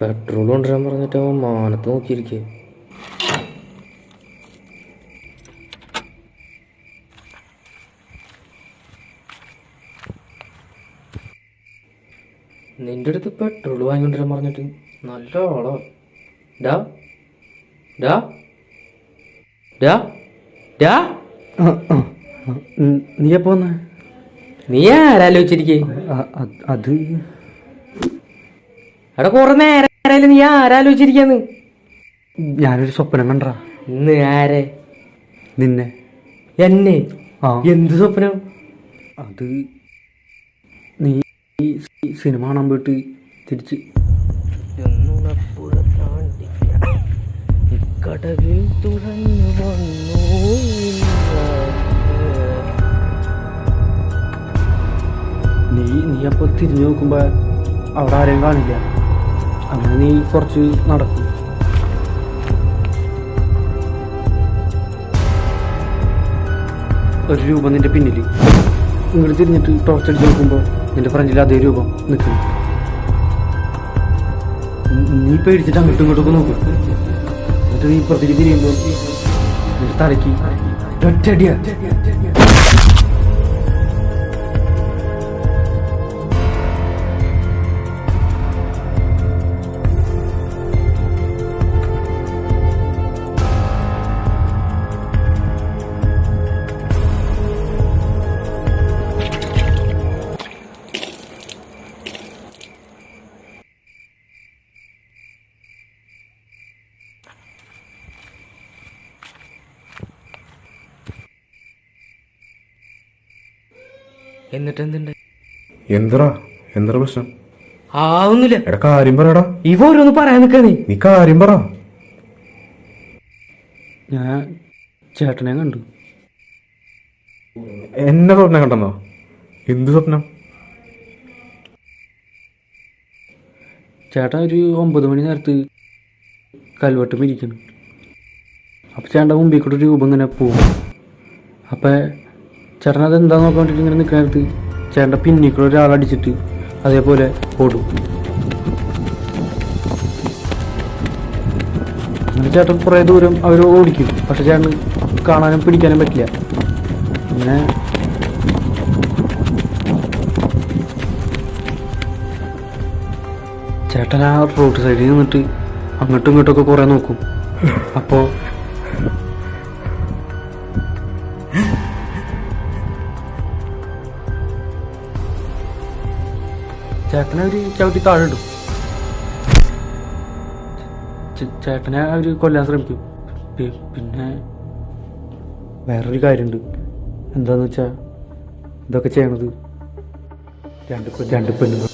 Petrol കൊണ്ടുവരാൻ പറഞ്ഞിട്ട് അവൻ മാനത്ത് നോക്കിയിരിക്കേ. നിന്റെ അടുത്ത് പെട്രോൾ വാങ്ങിക്കൊണ്ടിരാൻ പറഞ്ഞിട്ട് നല്ല ആളോ. ഡാ ഡാ ഡാ ഡാ നീ എപ്പോ വന്നേ? നീ ആരാലോചിച്ചിരിക്കേ? അത് അവിടെ കുറെ നേരം നീ ആരാലോചിച്ചിരിക്കാന്ന്. ഞാനൊരു സ്വപ്നം കണ്ടാ. ഇന്ന് ആരെ? നിന്നെ. എന്നെ? ആ. എന്ത് സ്വപ്നം? അത് നീ സിനിമ കാണാൻ പോയിട്ട് തിരിച്ച് കടവിൽ തുറന്നു വന്നു. നീ അപ്പൊ തിരിഞ്ഞു നോക്കുമ്പോ അവിടെ ആരെയും കാണില്ല. അങ്ങനെ നീ കുറച്ച് നടക്കും. ഒരു രൂപം നിന്റെ പിന്നില്. ഇങ്ങോട്ട് തിരിഞ്ഞിട്ട് ടോർച്ചടിച്ച് നോക്കുമ്പോ നിന്റെ ഫ്രണ്ടിൽ അതേ രൂപം നിൽക്കുന്നു. നീ പേടിച്ചിട്ട് അങ്ങോട്ടും ഇങ്ങോട്ടൊക്കെ നോക്കും. എന്നിട്ട് നീ ഇപ്പുറത്തേക്ക് തിരിയുമ്പോ നിന്റെ തലയ്ക്ക് ഒറ്റയടിയാ. എന്നിട്ട് എന്തുണ്ട്? എന്താ പ്രശ്നം? ഒന്നുമില്ല. എടാ കാര്യം പറയടാ. ഇവ ഓരോന്ന് പറയാൻ നിൽക്കാനേ. നീ കാര്യം പറ. ഞാൻ ചേട്ടനെ കണ്ടു. എന്നെ സ്വപ്നം കണ്ടെന്നോ? എന്ത് സ്വപ്നം? ചേട്ടൻ ഒരു 9 മണി നേരത്ത് കൽവട്ടം ഇരിക്കണം. അപ്പം ചേട്ടൻ്റെ മുമ്പിൽ കൂടെ ഒരു രൂപം ഇങ്ങനെ പോകും. അപ്പം ചേട്ടൻ അത് എന്താ നോക്കാൻ വേണ്ടിയിട്ട് ഇങ്ങനെ നിൽക്കുന്ന നേരത്ത് ചേട്ടൻ്റെ പിന്നിൽ കൂടെ ഒരാളടിച്ചിട്ട് അതേപോലെ ഓടും. അങ്ങനെ ചേട്ടൻ കുറേ ദൂരം അവർ ഓടിക്കും. പക്ഷെ ചേട്ടൻ കാണാനും പിടിക്കാനും പറ്റില്ല. പിന്നെ ചേട്ടൻ ആ റോഡ് സൈഡിൽ നിന്നിട്ട് അങ്ങോട്ടും ഇങ്ങോട്ടൊക്കെ കുറേ നോക്കും. അപ്പോൾ ചേട്ടനെ അവർ ചവിട്ടി താഴെ ഇടും. ചേട്ടനെ അവർ കൊല്ലാൻ ശ്രമിക്കും. പിന്നെ വേറൊരു കാര്യമുണ്ട്. എന്താന്ന് വെച്ചാൽ ഇതൊക്കെ ചെയ്യണത് രണ്ട് പെണ്ണുങ്ങൾ.